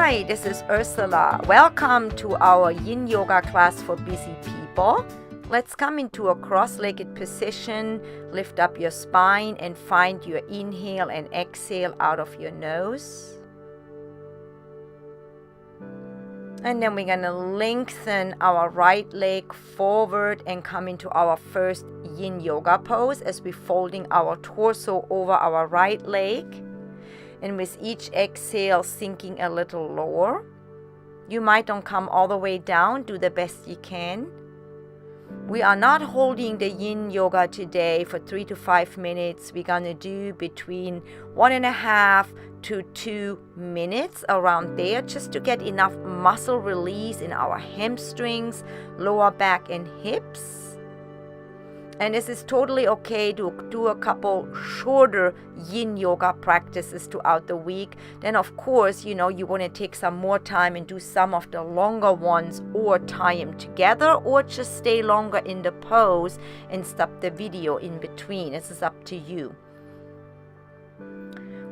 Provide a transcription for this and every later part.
Hi, this is Ursula. Welcome to our Yin Yoga class for busy people. Let's come into a cross-legged position, lift up your spine and find your inhale and exhale out of your nose. And then we're going to lengthen our right leg forward and come into our first Yin Yoga pose as we're folding our torso over our right leg. And with each exhale, sinking a little lower. You might not come all the way down, do the best you can. We are not holding the Yin Yoga today for 3 to 5 minutes. We're going to do between 1.5 to 2 minutes around there, just to get enough muscle release in our hamstrings, lower back and hips. And this is totally okay to do a couple shorter Yin Yoga practices throughout the week. Then of course, you want to take some more time and do some of the longer ones, or tie them together, or just stay longer in the pose and stop the video in between. This is up to you.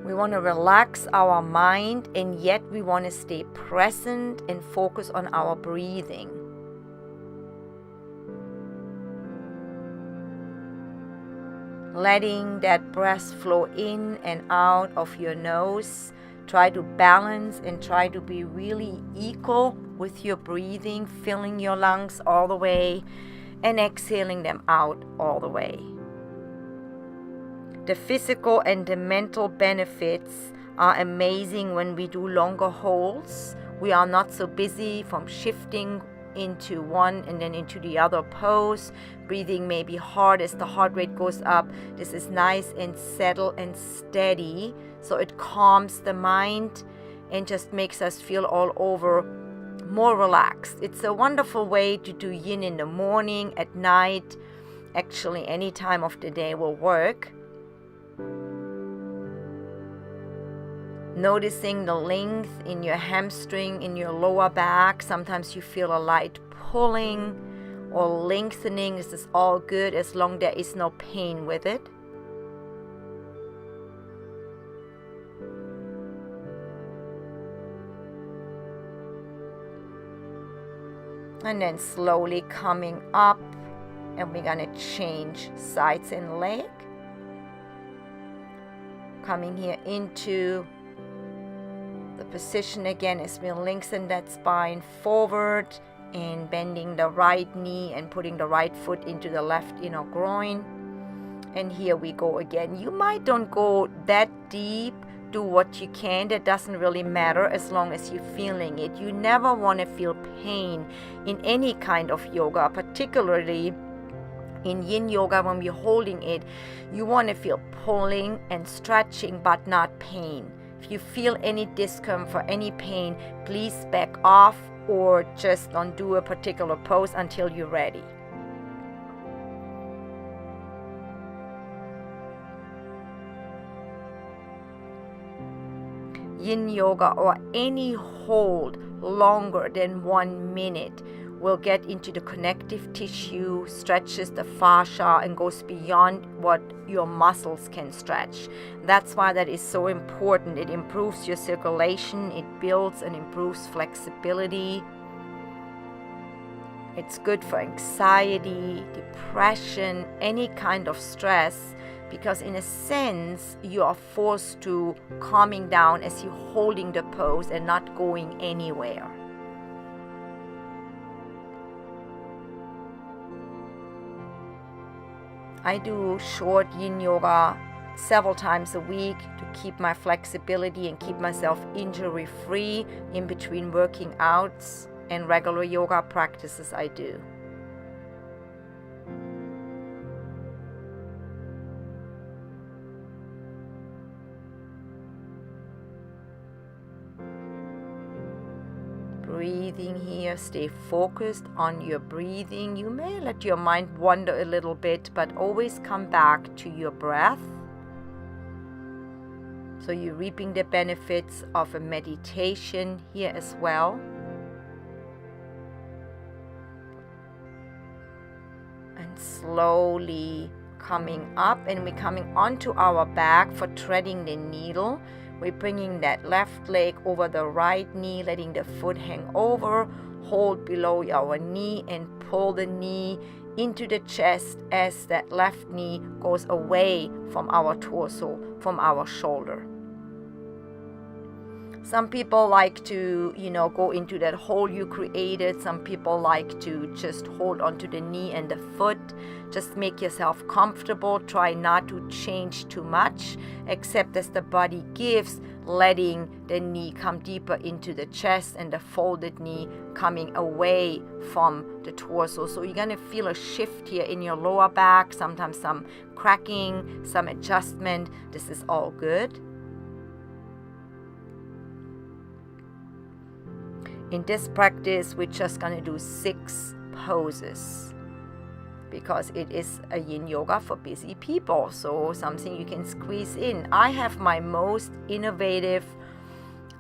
We want to relax our mind, and yet we want to stay present and focus on our breathing. Letting that breath flow in and out of your nose. Try to balance and try to be really equal with your breathing, filling your lungs all the way and exhaling them out all the way. The physical and the mental benefits are amazing when we do longer holds. We are not so busy from shifting into one and then into the other pose. Breathing may be hard as the heart rate goes up. This is nice and settled and steady, so it calms the mind and just makes us feel all over more relaxed. It's a wonderful way to do yin in the morning, at night. Actually, any time of the day will work. Noticing the length in your hamstring, in your lower back. Sometimes you feel a light pulling or lengthening. This is all good as long as there is no pain with it. And then slowly coming up, and we're going to change sides and leg. Coming here into the position again as we lengthen that spine forward and bending the right knee and putting the right foot into the left inner groin. And here we go again. You might don't go that deep. Do what you can. That doesn't really matter as long as you're feeling it. You never want to feel pain in any kind of yoga, particularly in Yin Yoga. When we're holding it, you want to feel pulling and stretching, but not pain. If you feel any discomfort, any pain, please back off or just don't do a particular pose until you're ready. Yin Yoga or any hold longer than 1 minute will get into the connective tissue, stretches the fascia, and goes beyond what your muscles can stretch. That's why that is so important. It improves your circulation, it builds and improves flexibility. It's good for anxiety, depression, any kind of stress, because in a sense you are forced to calming down as you're holding the pose and not going anywhere. I do short Yin Yoga several times a week to keep my flexibility and keep myself injury free in between working outs and regular yoga practices I do. Breathing here, stay focused on your breathing. You may let your mind wander a little bit, but always come back to your breath. So you're reaping the benefits of a meditation here as well. And slowly coming up, and we're coming onto our back for threading the needle. We're bringing that left leg over the right knee, letting the foot hang over, hold below our knee, and pull the knee into the chest as that left knee goes away from our torso, from our shoulder. Some people like to, go into that hole you created. Some people like to just hold onto the knee and the foot. Just make yourself comfortable. Try not to change too much, except as the body gives, letting the knee come deeper into the chest and the folded knee coming away from the torso. So you're going to feel a shift here in your lower back, sometimes some cracking, some adjustment. This is all good. In this practice, we're just going to do 6 poses because it is a yin yoga for busy people, so something you can squeeze in. I have my most innovative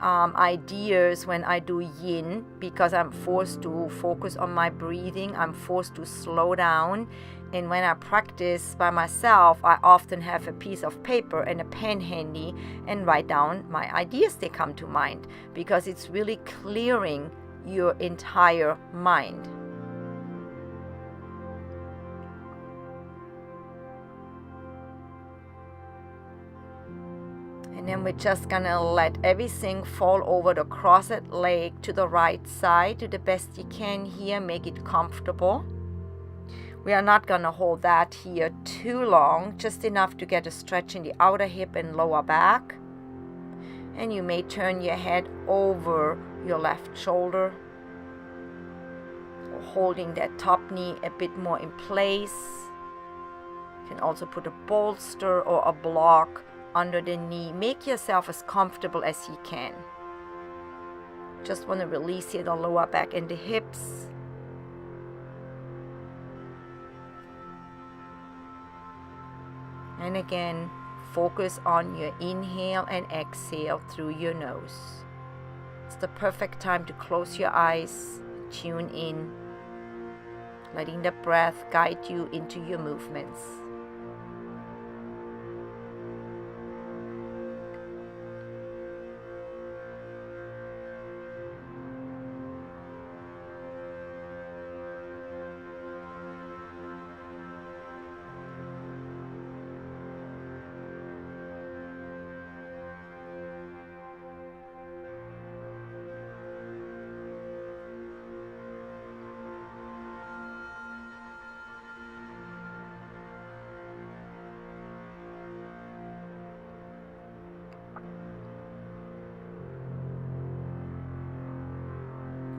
ideas when I do yin because I'm forced to focus on my breathing. I'm forced to slow down. And when I practice by myself, I often have a piece of paper and a pen handy and write down my ideas. They come to mind because it's really clearing your entire mind. And then we're just gonna let everything fall over the crossed leg to the right side to the best you can here. Make it comfortable. We are not going to hold that here too long, just enough to get a stretch in the outer hip and lower back. And you may turn your head over your left shoulder, holding that top knee a bit more in place. You can also put a bolster or a block under the knee. Make yourself as comfortable as you can. Just want to release here the lower back and the hips. And again, focus on your inhale and exhale through your nose. It's the perfect time to close your eyes, tune in, letting the breath guide you into your movements.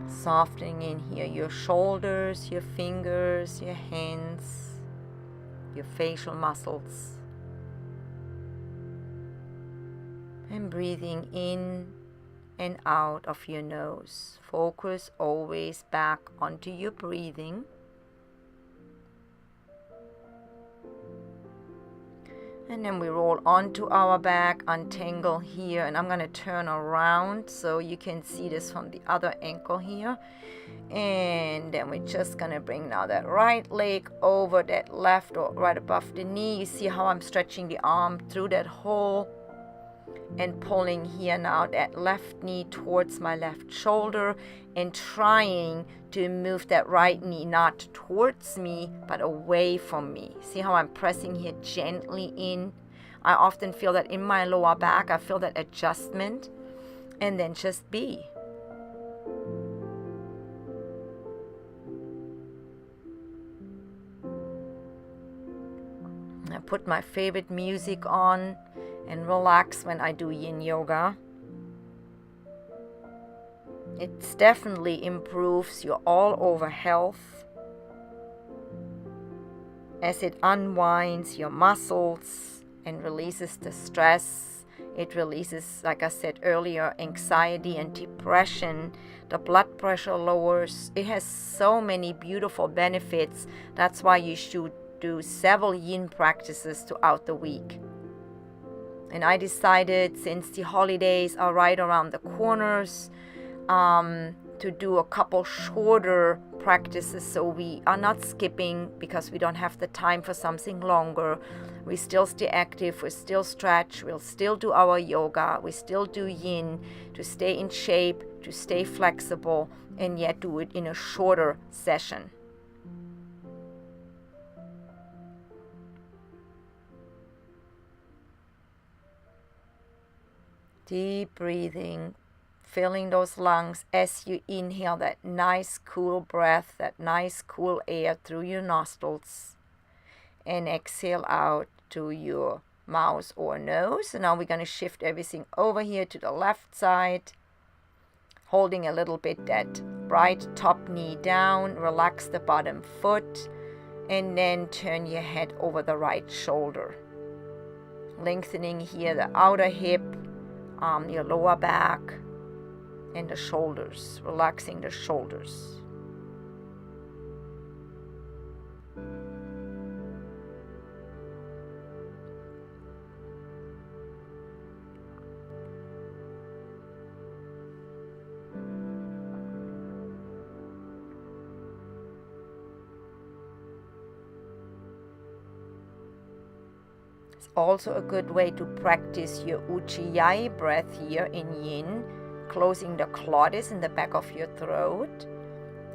Softening in here your shoulders, your fingers, your hands, your facial muscles. And breathing in and out of your nose. Focus always back onto your breathing. And then we roll onto our back, untangle here, and I'm going to turn around so you can see this from the other ankle here. And then we're just going to bring now that right leg over that left or right above the knee. You see how I'm stretching the arm through that hole and pulling here now that left knee towards my left shoulder and trying to move that right knee not towards me but away from me. See how I'm pressing here gently in? I often feel that in my lower back. I feel that adjustment. And then just be. I put my favorite music on and relax when I do yin yoga. It definitely improves your all-over health as it unwinds your muscles and releases the stress. It releases, like I said earlier, anxiety and depression. The blood pressure lowers. It has so many beautiful benefits. That's why you should do several yin practices throughout the week. And I decided, since the holidays are right around the corners, to do a couple shorter practices, so we are not skipping because we don't have the time for something longer. We still stay active, we still stretch, we'll still do our yoga, we still do yin to stay in shape, to stay flexible, and yet do it in a shorter session. Deep breathing, filling those lungs as you inhale that nice cool breath, that nice cool air through your nostrils, and exhale out to your mouth or nose. And now we're going to shift everything over here to the left side, holding a little bit that right top knee down, relax the bottom foot, and then turn your head over the right shoulder, lengthening here the outer hip, your lower back, and the shoulders, relaxing the shoulders. It's also a good way to practice your ujjayi breath here in yin, closing the glottis in the back of your throat,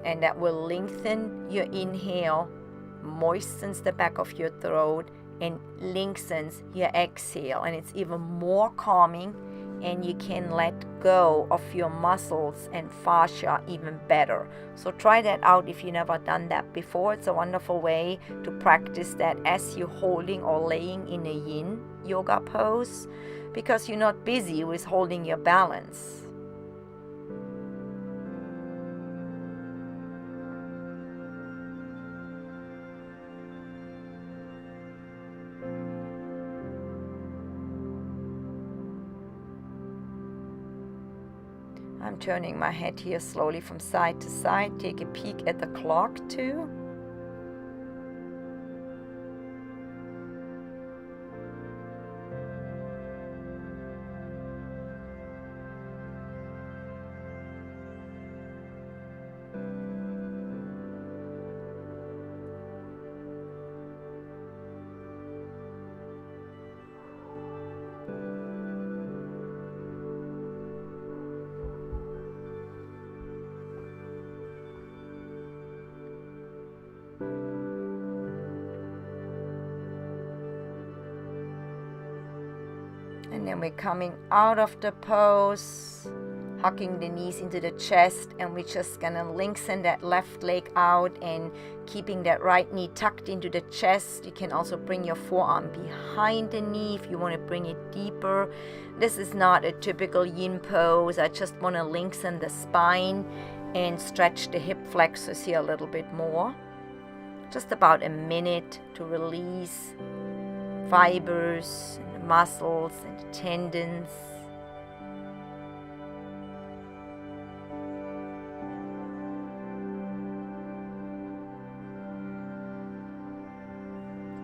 and that will lengthen your inhale, moistens the back of your throat, and lengthens your exhale. And it's even more calming, and you can let go of your muscles and fascia even better. So try that out if you've never done that before. It's a wonderful way to practice that as you're holding or laying in a yin yoga pose, because you're not busy with holding your balance. I'm turning my head here slowly from side to side. Take a peek at the clock too. And then we're coming out of the pose, hugging the knees into the chest, and we're just gonna lengthen that left leg out and keeping that right knee tucked into the chest. You can also bring your forearm behind the knee if you want to bring it deeper. This is not a typical yin pose. I just want to lengthen the spine and stretch the hip flexors here a little bit more. Just about a minute to release fibers, and the muscles and the tendons.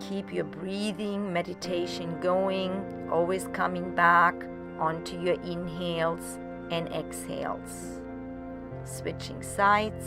Keep your breathing meditation going, always coming back onto your inhales and exhales. Switching sides.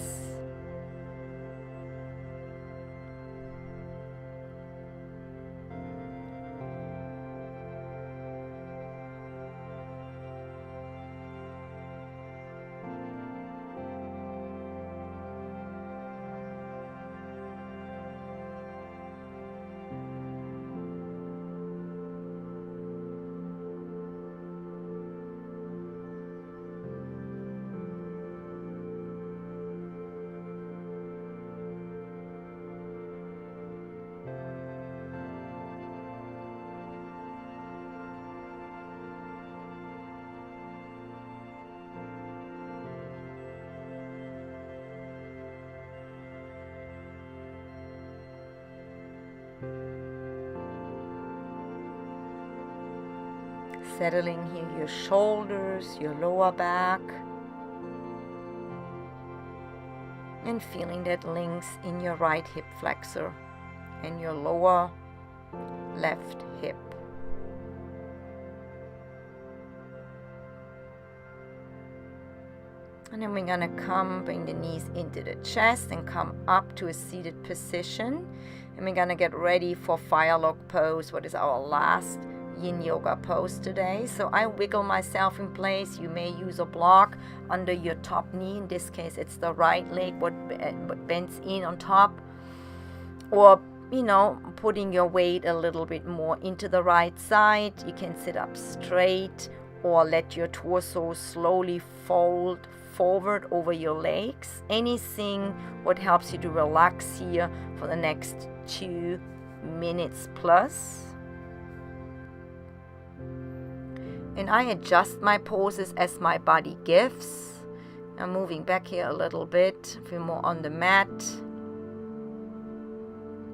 Settling here your shoulders, your lower back, and feeling that links in your right hip flexor and your lower left hip. And then we're gonna bring the knees into the chest and come up to a seated position. And we're gonna get ready for fire log pose, what is our last yin yoga pose today. So I wiggle myself in place. You may use a block under your top knee. In this case, it's the right leg, what bends in on top. Or, putting your weight a little bit more into the right side. You can sit up straight or let your torso slowly fold forward over your legs. Anything what helps you to relax here for the next 2 minutes plus. And I adjust my poses as my body gives. I'm moving back here a little bit, a few more on the mat.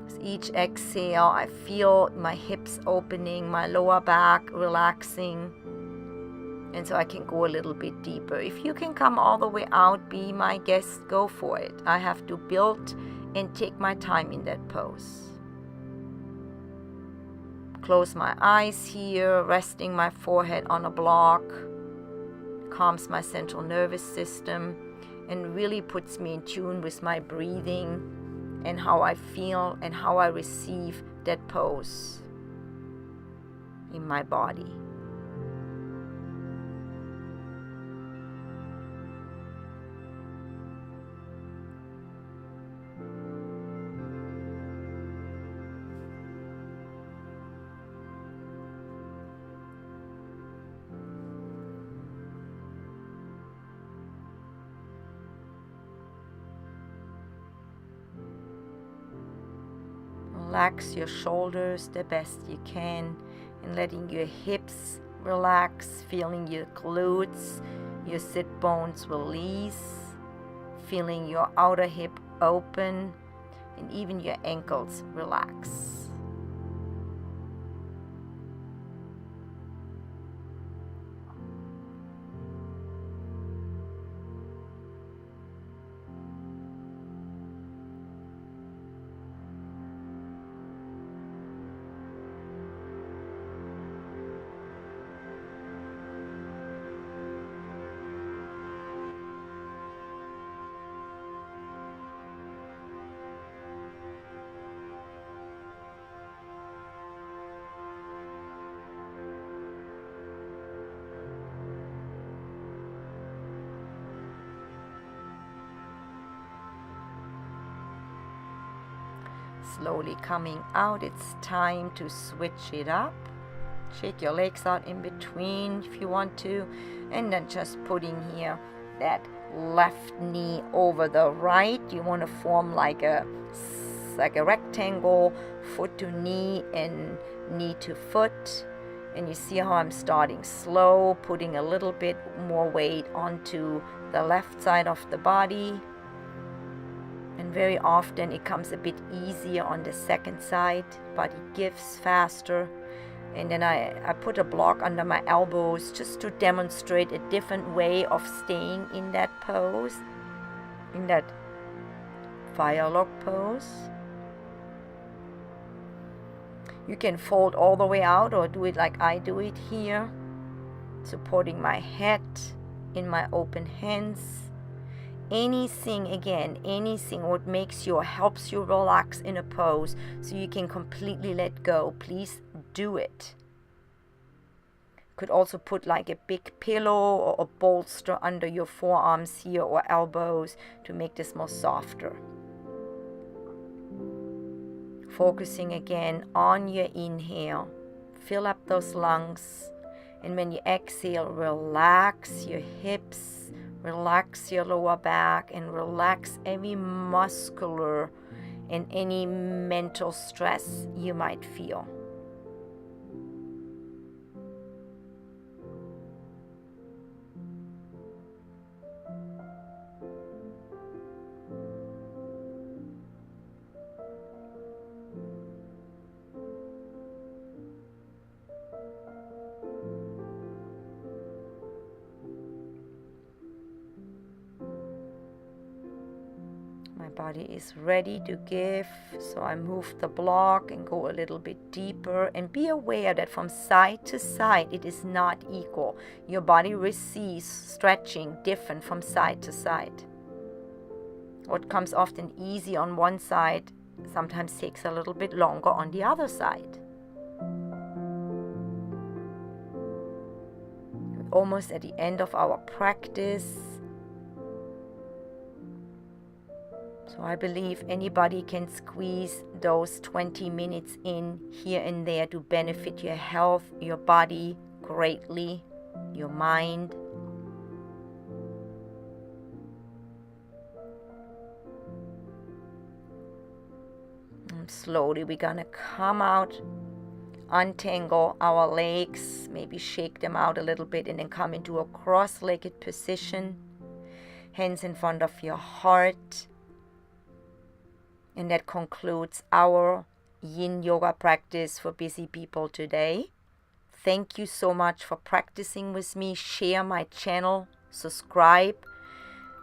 With each exhale, I feel my hips opening, my lower back relaxing. And so I can go a little bit deeper. If you can come all the way out, be my guest, go for it. I have to build and take my time in that pose. Close my eyes here, resting my forehead on a block. Calms my central nervous system and really puts me in tune with my breathing and how I feel and how I receive that pose in my body. Relax your shoulders the best you can and letting your hips relax, feeling your glutes, your sit bones release, feeling your outer hip open and even your ankles relax. Slowly coming out, it's time to switch it up. Shake your legs out in between if you want to, and then just putting here that left knee over the right. You want to form like a rectangle, foot to knee and knee to foot. And you see how I'm starting slow, putting a little bit more weight onto the left side of the body. And very often it comes a bit easier on the second side, body gives faster. And then I put a block under my elbows just to demonstrate a different way of staying in that pose, in that fire log pose. You can fold all the way out or do it like I do it here, supporting my head in my open hands. Anything what makes you or helps you relax in a pose so you can completely let go, please do it. Could also put like a big pillow or a bolster under your forearms here or elbows to make this more softer. Focusing again on your inhale, fill up those lungs, and when you exhale, relax your hips. Relax your lower back and relax any muscular and any mental stress you might feel. body is ready to give. So I move the block and go a little bit deeper, and be aware that from side to side it is not equal. Your body receives stretching different from side to side. What comes often easy on one side sometimes takes a little bit longer on the other side. We're almost at the end of our practice. So I believe anybody can squeeze those 20 minutes in here and there to benefit your health, your body greatly, your mind. And slowly we're gonna come out, untangle our legs, maybe shake them out a little bit, and then come into a cross-legged position, hands in front of your heart. And that concludes our yin yoga practice for busy people today. Thank you so much for practicing with me. Share my channel, subscribe,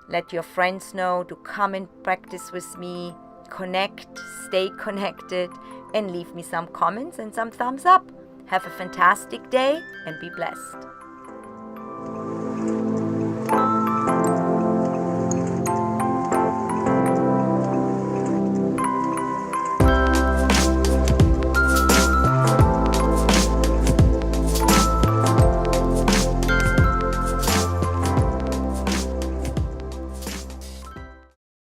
let your friends know to come and practice with me, connect, stay connected, and leave me some comments and some thumbs up. Have a fantastic day and be blessed.